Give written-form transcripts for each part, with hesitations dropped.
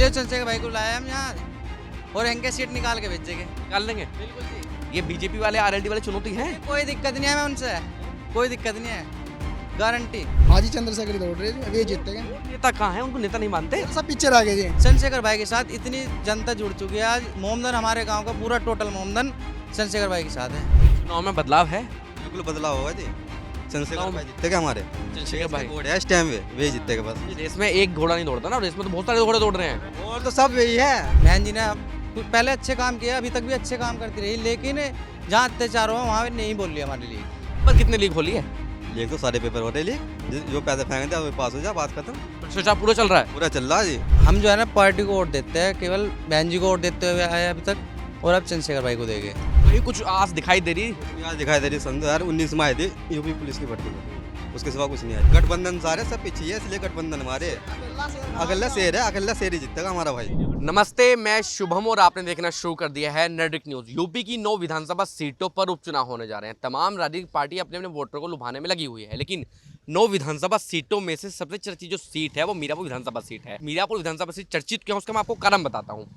इसलिए चंद्रशेखर भाई को लाया हम यहाँ और इनके सीट निकाल के भेजेंगे। निकाल लेंगे। बिल्कुल जी, ये बीजेपी वाले आरएलडी वाले चुनौती है। कोई दिक्कत नहीं है, मैं उनसे कोई दिक्कत नहीं है, गारंटी। हाँ जी, चंद्रशेखर दौड़ रहे अभी जीतेंगे। नेता कहाँ है, उनको नेता नहीं मानते। सब पिक्चर आ गए जी। चंद्रशेखर भाई के साथ इतनी जनता जुड़ चुकी है, आज मोमदन हमारे गांव का पूरा टोटल मोमदन चंद्रशेखर भाई के साथ है। चुनाव में बदलाव है। बिल्कुल बदलाव होगा जी। चंद्रशेखर भाई जीतेगा हमारे। चंद्रशेखर भाई घोड़े है इस टाइम पे, वे जीतेगा बस। रेस में एक घोड़ा नहीं दौड़ता ना, रेस में तो बहुत सारे घोड़े दौड़ रहे हैं। और तो सब वही है। बहन जी ने कुछ पहले अच्छे काम किया, अभी तक भी अच्छे काम करती रही, लेकिन जहाँ अत्याचार हुआ वहाँ नहीं बोल लिया हमारे लिए। पर कितने लीक होली है। ये तो सारे पेपर हो रहे लीक, जो पैसे फेंकते हैं वो पास हो जाए, बात खत्म। भ्रष्टाचार पूरा चल रहा है। पूरा चल रहा है जी। हम जो है ना पार्टी को वोट देते हैं, केवल बहन जी को वोट देते हुए आए अभी तक, और अब चंद्रशेखर भाई को देंगे। वही कुछ आस दिखाई दे रही। आज दिखाई दे रही सन 2019 में आई थी यूपी पुलिस की भर्ती में, उसके सिवा कुछ नहीं है। गठबंधन सारे सब पीछे है, इसलिए गठबंधन हमारे अगला शेर है, अगला शेर ही जीतेगा हमारा भाई। नमस्ते, मैं शुभम और आपने देखना शुरू कर दिया है नर्डिक न्यूज। यूपी की 9 विधानसभा सीटों पर उपचुनाव होने जा रहे हैं। तमाम राजनीतिक पार्टी अपने अपने वोटरों को लुभाने में लगी हुई है, लेकिन 9 विधानसभा सीटों में से सबसे चर्चित जो सीट है वो मीरापुर विधानसभा सीट है। मीरापुर विधानसभा सीट चर्चित क्यों, उसका मैं आपको कारण बताता हूँ।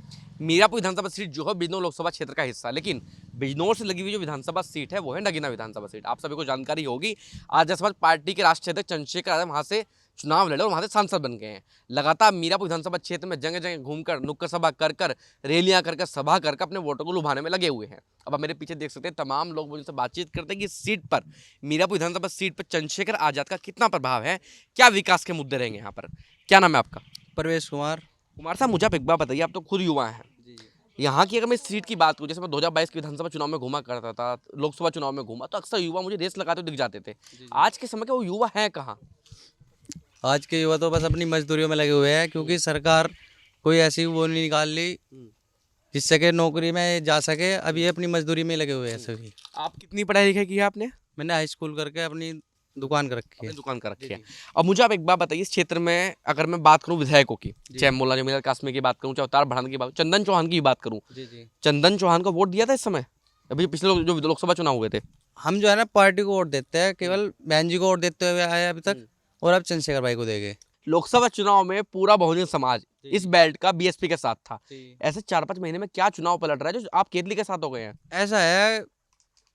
मीरापुर विधानसभा सीट जो है बिजनौर लोकसभा क्षेत्र का हिस्सा, लेकिन बिजनौर से लगी हुई जो विधानसभा सीट है वो है नगीना विधानसभा सीट। आप सभी को जानकारी होगी, आर्य समाज पार्टी के राष्ट्रीय अध्यक्ष चंद्रशेखर आजाद वहाँ से चुनाव लड़े और वहाँ से सांसद बन गए हैं। लगातार मीरापुर विधानसभा क्षेत्र में जगह जगह घूमकर नुक्कड़ सभा कर रैलियां कर सभा कर अपने वोटों को लुभाने में लगे हुए हैं। अब आप मेरे पीछे देख सकते हैं तमाम लोग मुझसे बातचीत करते हैं कि इस सीट पर, मीरापुर विधानसभा सीट पर चंद्रशेखर आजाद का कितना प्रभाव है, क्या विकास के मुद्दे रहेंगे यहाँ पर। क्या नाम है आपका। परवेश कुमार। कुमार साहब, मुझे आप एक बात बताइए, आप तो खुद युवा हैं। यहाँ की अगर मैं सीट की बात करूँ, जैसे मैं 2022 के विधानसभा चुनाव में घूमा करता था, लोकसभा चुनाव में घूमा, तो अक्सर युवा मुझे रेस लगाते हुए दिख जाते थे। आज के समय के वो युवा हैं कहाँ। आज के युवा तो बस अपनी मजदूरियों में लगे हुए हैं, क्योंकि सरकार कोई ऐसी वो नहीं निकाल ली जिससे कि नौकरी में जा सके। अभी अपनी मजदूरी में लगे हुए हैं सभी। आप कितनी पढ़ाई लिखाई की है आपने। मैंने हाई स्कूल करके अपनी दुकान कर रखी है। दुकान कर रखी है। अब मुझे आप एक बात बताइए, इस क्षेत्र में अगर मैं बात करूं विधायकों की, चाहे मुल्ला जमील कासमी की बात करूं, चाहे अवतार बढ़ाने की बात, चंदन चौहान की बात करूं, चंदन चौहान को वोट दिया था इस समय, अभी पिछले जो लोकसभा चुनाव हुए थे। हम जो है ना पार्टी को वोट देते हैं, केवल बहन जी को वोट देते हुए आए अभी तक, और अब चंद्रशेखर भाई को देंगे। लोकसभा चुनाव में पूरा बहुजन समाज इस बेल्ट का बीएसपी के साथ था। ऐसे 4-5 महीने में क्या चुनाव पलट रहा है जो आप केतली के साथ हो गए हैं। ऐसा है,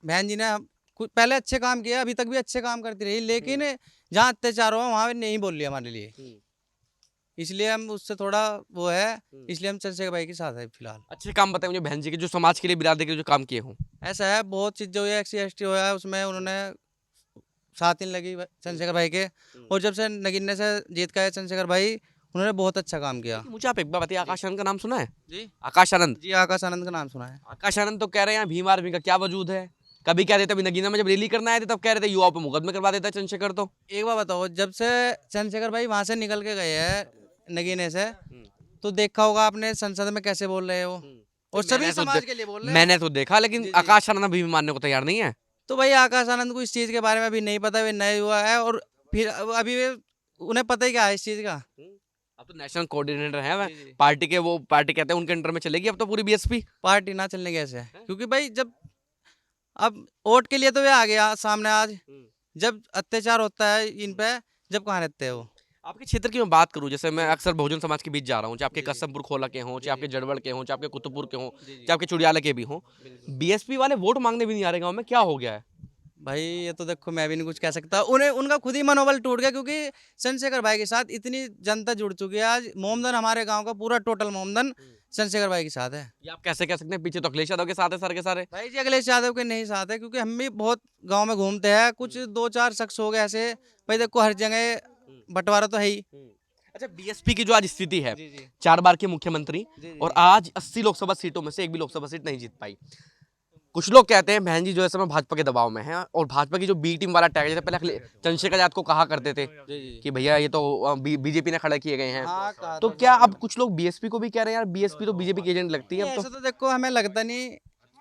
बहन जी ने कुछ पहले अच्छे काम किया, अभी तक भी अच्छे काम करती रही, लेकिन जहाँ अत्याचार हुआ वहाँ नहीं बोल लिया हमारे लिए, इसलिए हम उससे थोड़ा वो है, इसलिए हम चंद्रशेखर भाई के साथ है फिलहाल। अच्छे काम बताए मुझे बहन जी के, जो समाज के लिए, बिरादरी के लिए जो काम किए हों। ऐसा है, बहुत चीज़ जो है SC ST हुआ है उसमें उन्होंने साथ ही लगी चंद्रशेखर भाई के, और जब से नगीने से जीत का है चंद्रशेखर भाई, उन्होंने बहुत अच्छा काम किया। मुझे आप एक बार बताइए, आकाश आनंद का नाम सुना है। जी, आकाश आनंद। जी आकाश आनंद का नाम सुना है। आकाश आनंद तो कह रहे हैं भीम आर्मी का क्या वजूद है। कभी कह रहे थे, अभी नगीना में जब रैली करना आए थे तब कह रहे थे युवाओं पे मुकदमे करवा देता है चंद्रशेखर। तो एक बार बताओ, जब से चंद्रशेखर भाई वहाँ से निकल के गए हैं नगीने से, तो देखा होगा आपने संसद में कैसे बोल रहे हो, और सभी समाज के लिए बोल रहे हैं। मैंने तो देखा, लेकिन आकाश आनंद अभी भी मानने को तैयार नहीं है। तो भाई आकाश आनंद को इस चीज़ के बारे में अभी नहीं पता, वे नए हुआ है, और फिर अभी उन्हें पता ही क्या है इस चीज़ का। अब तो नेशनल कोऑर्डिनेटर है पार्टी के, वो पार्टी कहते हैं उनके अंडर में चलेगी अब तो पूरी बीएसपी। पार्टी ना चलने कैसे, क्योंकि भाई जब अब वोट के लिए तो वे आ गया सामने, आज जब अत्याचार होता है इन पे, जब कहाँ रहते हैं वो। आपके क्षेत्र की मैं बात करूं, जैसे मैं अक्सर बहुजन समाज के बीच जा रहा हूं, चाहे आपके कसमपुर खोला के हों, चाहे आपके जड़वड़ के हों, चाहे आपके कुतुबपुर के हों, चाहे आपके चुड़ियाला के भी हों, बीएसपी वाले वोट मांगने भी नहीं आ रहे गाँव में। क्या हो गया है भाई ये तो देखो, मैं भी नहीं कुछ कह सकता, उन्हें उनका खुद ही मनोबल टूट गया, क्योंकि चंद्रशेखर भाई के साथ इतनी जनता जुड़ चुकी है। आज मोमदन हमारे गांव का पूरा टोटल मोमदन चंद्रशेखर भाई के साथ है। ये आप कैसे कह सकते हैं, पीछे तो अखिलेश यादव के साथ है सारे के सारे। भाई जी अखिलेश यादव के नहीं साथ है, क्योंकि हम भी बहुत गांव में घूमते हैं, कुछ 2-4 शख्स हो गए ऐसे। भाई देखो हर जगह बंटवारा तो है ही। अच्छा, बीएसपी की जो आज स्थिति है, 4 बार के मुख्यमंत्री, और आज 80 लोकसभा सीटों में से एक भी लोकसभा सीट नहीं जीत पाई। कुछ लोग कहते हैं बहन जी जो है समय भाजपा के दबाव में है, और भाजपा की जो बी टीम वाला टैग, जैसे पहले चंद्रशेखर आजाद को कहा करते थे कि भैया ये तो बीजेपी ने खड़ा किए गए हैं, तो क्या अब कुछ लोग बीएसपी को भी कह रहे हैं यार बीएसपी तो बीजेपी की एजेंट लगती है। अब ऐसा तो देखो हमें लगता नहीं,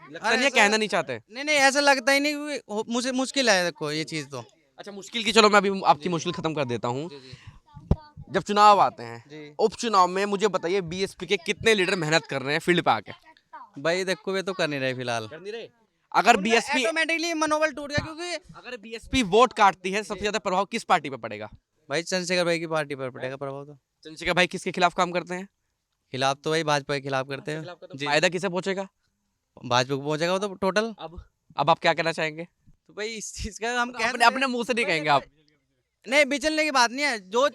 कहना नहीं चाहते। नहीं ऐसा लगता ही नहीं, क्योंकि मुझे मुश्किल है देखो ये चीज़ तो। अच्छा, मुश्किल की, चलो मैं अभी आपकी मुश्किल खत्म कर देता हूँ। जब चुनाव आते हैं, उपचुनाव में मुझे बताइए बीएसपी के कितने लीडर मेहनत कर रहे हैं फील्ड पे आके। भाई देखो वे तो कर नहीं रहे फिलहाल। अगर बीएसपी ऑटोमेटिकली मनोबल टूट गया, क्योंकि अगर बीएसपी वोट काटती है, सबसे ज्यादा प्रभाव किस पार्टी पे पड़ेगा। भाई चंद्रशेखर भाई की पार्टी पर पड़ेगा प्रभाव। तो चंद्रशेखर भाई किसके खिलाफ काम करते हैं। खिलाफ तो वही भाजपा के खिलाफ करते हैं जी। फायदा किसे पहुंचेगा? भाजपा को पहुंचेगा वो तो टोटल। अब आप क्या कहना चाहेंगे? तो भाई इस चीज का हम कह अपने अपने मुंह से नहीं कहेंगे आप। नहीं, बिचलने की बात नहीं है। जो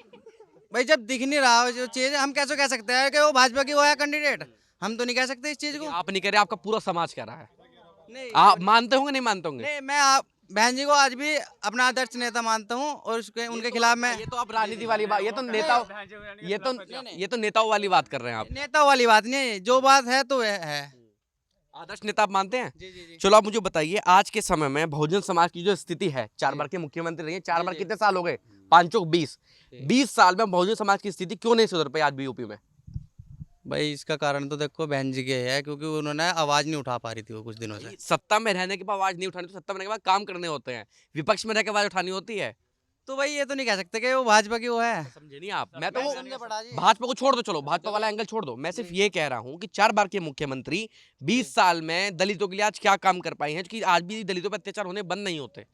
भाई जब दिख नहीं रहा हो जो चीज, हम कैसे कह सकते हैं कि वो भाजपा की वो है कैंडिडेट? हम तो नहीं कह सकते इस चीज को। आप नहीं कह रहे, आपका पूरा समाज कह रहा है। नहीं आप मानते होंगे, नहीं मानते होंगे? नहीं, मैं बहन जी को आज भी अपना आदर्श नेता मानता हूँ और उसके उनके खिलाफ मैं ये तो आप राजनीति वाली बात, ये तो नेताओं, ये तो नेताओं वाली बात कर रहे हैं आप। नेता वाली बात नहीं है, जो बात है तो है। आदर्श नेता आप मानते हैं? जी जी जी। चलो आप मुझे बताइए, आज के समय में बहुजन समाज की जो स्थिति है, 4 बार के मुख्यमंत्री रही है, 4 बार कितने साल हो गए? 5 चौक 20 साल में बहुजन समाज की स्थिति क्यों नहीं सुधर पाई आज भी यूपी में? भाई इसका कारण तो देखो बहन जी के है, क्योंकि उन्होंने आवाज नहीं उठा पा रही थी वो कुछ दिनों से। सत्ता में रहने के बाद आवाज नहीं उठानी, तो सत्ता में रहने के बाद काम करने होते हैं। विपक्ष में रह के आवाज उठानी होती है। तो भाई ये तो नहीं कह सकते कि वो भाजपा की वो है। समझे नहीं आप? मैं तो वो समझे पड़ा जी। भाजपा को छोड़ दो, चलो भाजपा वाला एंगल छोड़ दो। मैं सिर्फ ये कह रहा हूँ कि 4 बार के मुख्यमंत्री 20 साल में दलितों के लिए आज क्या काम कर पाए हैं, कि आज भी दलितों पर अत्याचार होने बंद नहीं होते।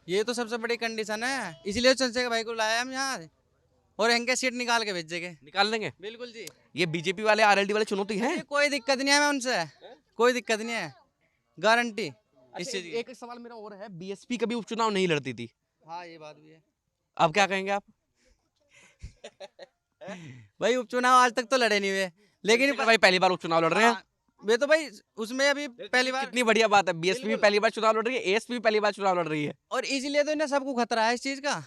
ये तो सबसे बड़ी कंडीशन है, इसलिए चंद्रशेखर भाई को लाया हम यहाँ और इनके सीट निकाल के भेजेंगे। निकाल देंगे? बिल्कुल जी। ये बीजेपी वाले आरएलडी वाले चुनौती है। कोई दिक्कत नहीं है, मैं उनसे कोई दिक्कत नहीं है, गारंटी इस चीज की। एक सवाल मेरा और है, बीएसपी कभी उपचुनाव नहीं लड़ती थी, हाँ ये बात भी है। अब क्या कहेंगे आप? भाई उपचुनाव आज तक तो लड़े नहीं हुए, लेकिन भाई पहली बार उपचुनाव लड़ रहे हैं। हाँ, वे तो भाई उसमें अभी पहली बार। कितनी बढ़िया बात है, बीएसपी भी पहली बार चुनाव लड़ रही है, एएसपी भी पहली बार चुनाव लड़ रही है। और इसीलिए तो इन्हें सबको खतरा है इस चीज का।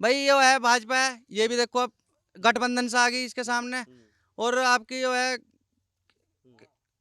भाई ये है भाजपा है, ये भी देखो अब गठबंधन से आ गई इसके सामने, और आपकी जो है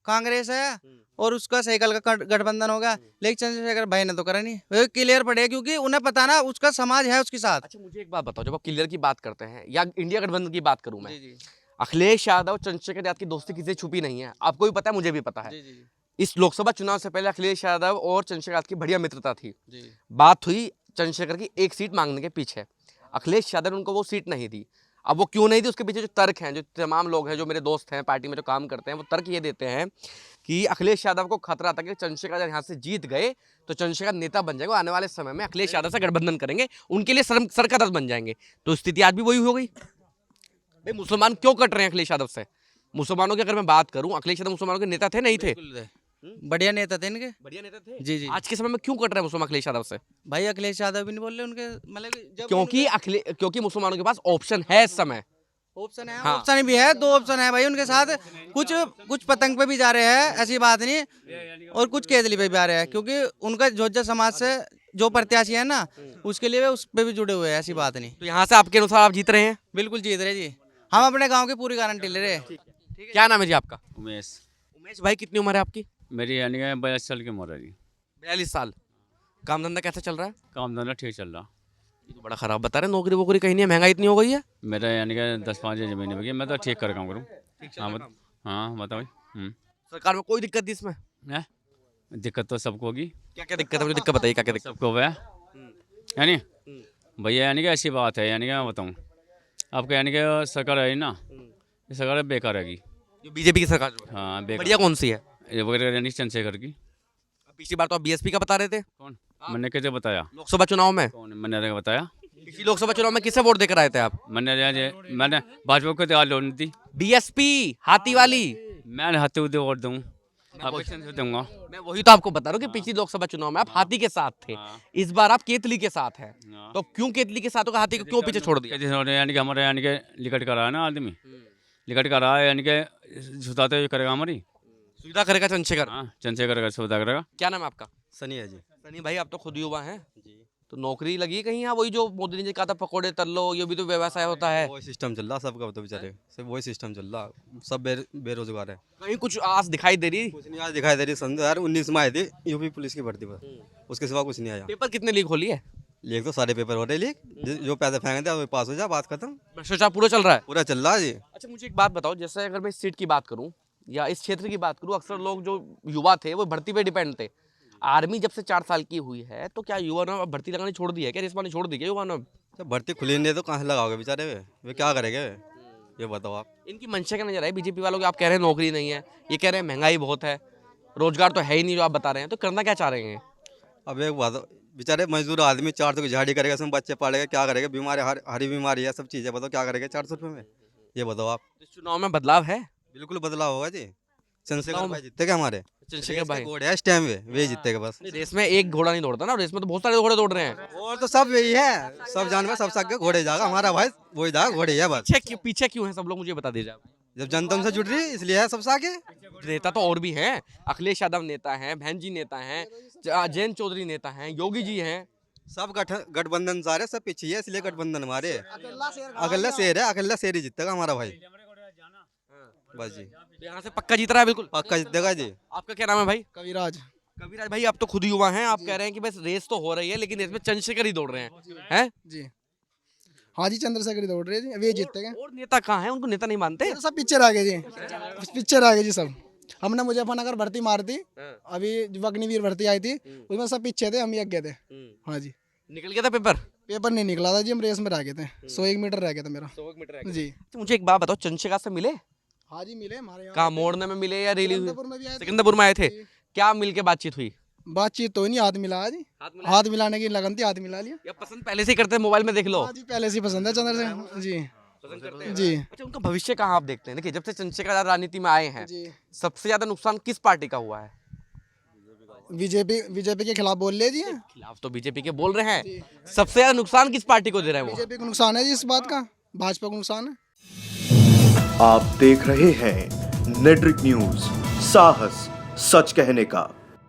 कांग्रेस है और उसका साइकिल का गठबंधन होगा। लेकिन चंद्रशेखर भाई ने तो करा नहीं, वो क्लियर पड़े, क्योंकि उन्हें पता ना उसका समाज है उसके साथ। अच्छा मुझे एक बात बताओ, जब आप क्लियर की बात करते हैं या इंडिया गठबंधन की बात करूं मैं, जी जी अखिलेश यादव चंद्रशेखर यादव की दोस्ती किसी से छुपी नहीं है, आपको भी पता है, मुझे भी पता है। जी जी इस लोकसभा चुनाव से पहले अखिलेश यादव और चंद्रशेखर यादव की बढ़िया मित्रता थी। जी। बात हुई चंद्रशेखर की एक सीट मांगने के पीछे, अखिलेश यादव ने उनको वो सीट नहीं दी। अब वो क्यों नहीं दी, उसके पीछे जो तर्क हैं, जो तमाम लोग हैं जो मेरे दोस्त हैं पार्टी में जो काम करते हैं, वो तर्क ये देते हैं कि अखिलेश यादव को खतरा था कि चंद्रशेखर यहाँ से जीत गए तो चंद्रशेखर नेता बन जाएगा, आने वाले समय में अखिलेश यादव से गठबंधन करेंगे, उनके लिए सर का दर्द बन जाएंगे। तो स्थिति आज भी वही हो गई। भाई मुसलमान क्यों कट रहे हैं अखिलेश यादव से? मुसलमानों की अगर मैं बात करूं, अखिलेश यादव मुसलमानों के नेता थे, नहीं थे? बढ़िया नेता थे इनके। बढ़िया नेता थे। जी जी। आज के समय में क्यों कट रहे हैं मुसलमान अखिलेश यादव से? भाई अखिलेश यादव भी नहीं बोल रहे उनके, मतलब कि जब क्योंकि मुसलमानों के पास ऑप्शन है इस समय। ऑप्शन है, हाँ। ऑप्शन भी है, 2 ऑप्शन है भाई उनके साथ। कुछ पतंग पे भी जा रहे हैं, ऐसी बात नहीं, और कुछ केजली पे भी आ रहे हैं, क्योंकि उनका जोजा समाज से जो प्रत्याशी है ना, उसके लिए वे उस पे भी जुड़े हुए हैं, ऐसी बात नहीं। तो यहाँ से आपके अनुसार आप जीत रहे हैं? बिल्कुल जीत रहे जी, हम अपने गाँव की पूरी गारंटी ले रहे हैं। क्या नाम है जी आपका? उमेश। उमेश भाई कितनी उम्र है आपकी? मेरी यानी कि 42 साल की उम्र है जी। 42 साल। काम धंधा कैसा चल रहा है? काम धंधा ठीक चल रहा। ये तो बड़ा खराब बता रहे, नौकरी वोकरी कहीं नहीं है, महंगाई इतनी हो गई है। मेरा यानी कि 10-5 जमीन बगी, मैं तो ठीक कर काम करूँ। हाँ बताओ भाई। सरकार में कोई दिक्कत नहीं इसमें? है दिक्कत तो सबको होगी। क्या क्या दिक्कत है, मुझे दिक्कत बताइए, क्या क्या दिक्कत? सबको है यानी भैया, यानी कि ऐसी बात है, यानी कि मैं बताऊँ आपको, यानी कि सरकार है ना, ये सरकार बेकार रहेगी। जो बीजेपी की सरकार जो है। हाँ बेकार। बढ़िया कौन सी है? ये वगैरह यानी चंद्रशेखर की। पिछली बार तो आप बीएसपी का बता रहे थे। कौन? मैंने कैसे बताया? लोकसभा चुनाव में। कौन? मैंने बताया। पिछली लोकसभा चुनाव में किसे वोट देकर आए थे आप? मैंने भाजपा को तैयार लोन दी। बीएसपी हाथी वाली। मैं हाथे उधे वोट दूँ, दूंगा। मैं वही तो आपको बता रहा हूँ कि पिछली लोकसभा चुनाव में आप हाथी के साथ थे, इस बार आप केतली के साथ हैं। तो क्यों केतली के साथ होगा, हाथी को क्यों पीछे छोड़ दिया? यानी कि हमारे यानी कि लिकट कर रहा है ना आदमी, लिकट कर रहा है, यानी कि सुधाते हुए करेगा हमारी सुविधा करेगा चंद्रशेखर। हाँ चंद्रशेखर का सुविधा करेगा। क्या नाम है आपका? सनी है जी। सनी भाई आप तो खुद युवा हैं जी, तो नौकरी लगी कहीं? यहाँ वही जो मोदी ने कहा था पकौड़े तल लो, ये भी तो व्यवसाय होता है। वही सिस्टम चल रहा सबका, तो बेचारे सब वही सिस्टम चल रहा, सब बेरोजगार है। कहीं कुछ आस दिखाई दे रही? कुछ नहीं आज दिखाई दे रही। सन 2019 में आई थी यूपी पुलिस की भर्ती पर, उसके सिवा कुछ नहीं आया। पेपर कितने लीक हो लिए? लीक तो सारे पेपर हो रहे लीक, जो पैसे फेंक दे वो पास हो जाए, बात खत्म। भ्रष्टाचार पूरा चल रहा है। पूरा चल रहा है जी। अच्छा मुझे एक बात बताओ, जैसे अगर मैं इस सीट की बात करूं या इस क्षेत्र की बात करूं, अक्सर लोग जो युवा थे वो भर्ती पे डिपेंड थे। आर्मी जब से 4 साल की हुई है, तो क्या युवा ने भर्ती लगानी छोड़ दी है? क्या रिस्पॉन्स छोड़ दी है युवा ने? जब भर्ती खुली नहीं तो कहाँ से लगाओगे बेचारे, वे क्या करेंगे ये बताओ आप। इनकी मंशा क्या नजर है बीजेपी वालों की? आप कह रहे हैं नौकरी नहीं है, ये कह रहे हैं महंगाई बहुत है, रोजगार तो है ही नहीं जो आप बता रहे हैं, तो करना क्या चाह रहे हैं? अब एक बात, बेचारे मजदूर आदमी 400 की झाड़ी करेगा, उसमें बच्चे पालेगा, क्या करेगा? बीमारी हरी बीमारी है, सब चीज़ें, बताओ क्या करेगा 400 रुपये में? ये बताओ आप। इस चुनाव में बदलाव है? बिल्कुल बदलाव होगा जी। चंद्रशेखर बदलाव भाई जीतेगा हमारे। चंद्रशेखर भाई घोड़े है इस टाइम पे, वही जीतेगा बस। नहीं, रेस में एक घोड़ा नहीं दौड़ता ना, रेस में तो बहुत सारे घोड़े दौड़ रहे हैं। और तो सब यही है, सब जानवर सब सके घोड़े जाएगा, हमारा भाई वही जाएगा, घोड़े है बस। पीछे क्यों है सब लोग, मुझे बता दीजिए आप। जब जनता उनसे जुड़ रही है इसलिए है सबसे आगे। नेता तो और भी हैं, अखिलेश यादव नेता हैं, बहन जी नेता हैं, जयंत चौधरी नेता हैं, योगी जी हैं। सब गठबंधन सारे सब पीछे है, इसलिए गठबंधन हमारे। अकेला शेर है, अकेला शेर ही जीतेगा हमारा भाई बस जी। यहाँ से पक्का जीत रहा है? बिल्कुल पक्का जीतेगा जी। आपका क्या नाम है भाई? कविराज। कविराज भाई, आप तो खुद युवा हैं, आप कह रहे हैं कि बस रेस तो हो रही है लेकिन इसमें चंद्रशेखर ही दौड़ रहे हैं जी हाँ जी, चंद्रशेखर ही दौड़ रहे जी, अभी ये जीतेंगे। और नेता कहाँ हैं? उनको नेता नहीं मानते? सब पिक्चर आ गए जी, पिक्चर आ गए जी सब। हमने मुजफ्फरनगर भर्ती मार दी, अभी अग्निवीर भर्ती आई थी, उसमें सब पीछे थे, हम ही आगे थे। हाँ जी, निकल गया था पेपर? पेपर नहीं निकला था जी, हम रेस में रह गए थे, 101 मीटर रह गया था मेरा 100 मीटर जी। तो मुझे एक बात बताओ, चंद्रशेखर से मिले? हाँ जी मिले हमारे यहाँ, कहाँ, मोड़ने में मिले या रैली हुई? सिकंदरपुर में भी आए थे। सिकंदरपुर में आए थे। क्या मिल के बातचीत हुई? बातचीत तो ही नहीं, हाथ मिला जी, हाथ मिलाने की लगन थी, हाथ मिला लिया। या पसंद पहले से ही करते हैं, मोबाइल में देख लो? हाँ जी, पहले से ही पसंद है चंद्रशेखर जी। पसंद करते हैं। जी अच्छा, उनका भविष्य कहाँ आप देखते हैं? देखिए, जब से चंद्रशेखर राजनीति में आए हैं, जी, सबसे ज्यादा नुकसान किस पार्टी का हुआ है? बीजेपी के खिलाफ बोल ले जी, खिलाफ तो बीजेपी के बोल रहे हैं, सबसे ज्यादा नुकसान किस पार्टी को दे रहे हैं वो? बीजेपी को नुकसान है जी इस बात का, भाजपा को नुकसान है। आप देख रहे हैं नेट्रिक न्यूज, साहस सच कहने का।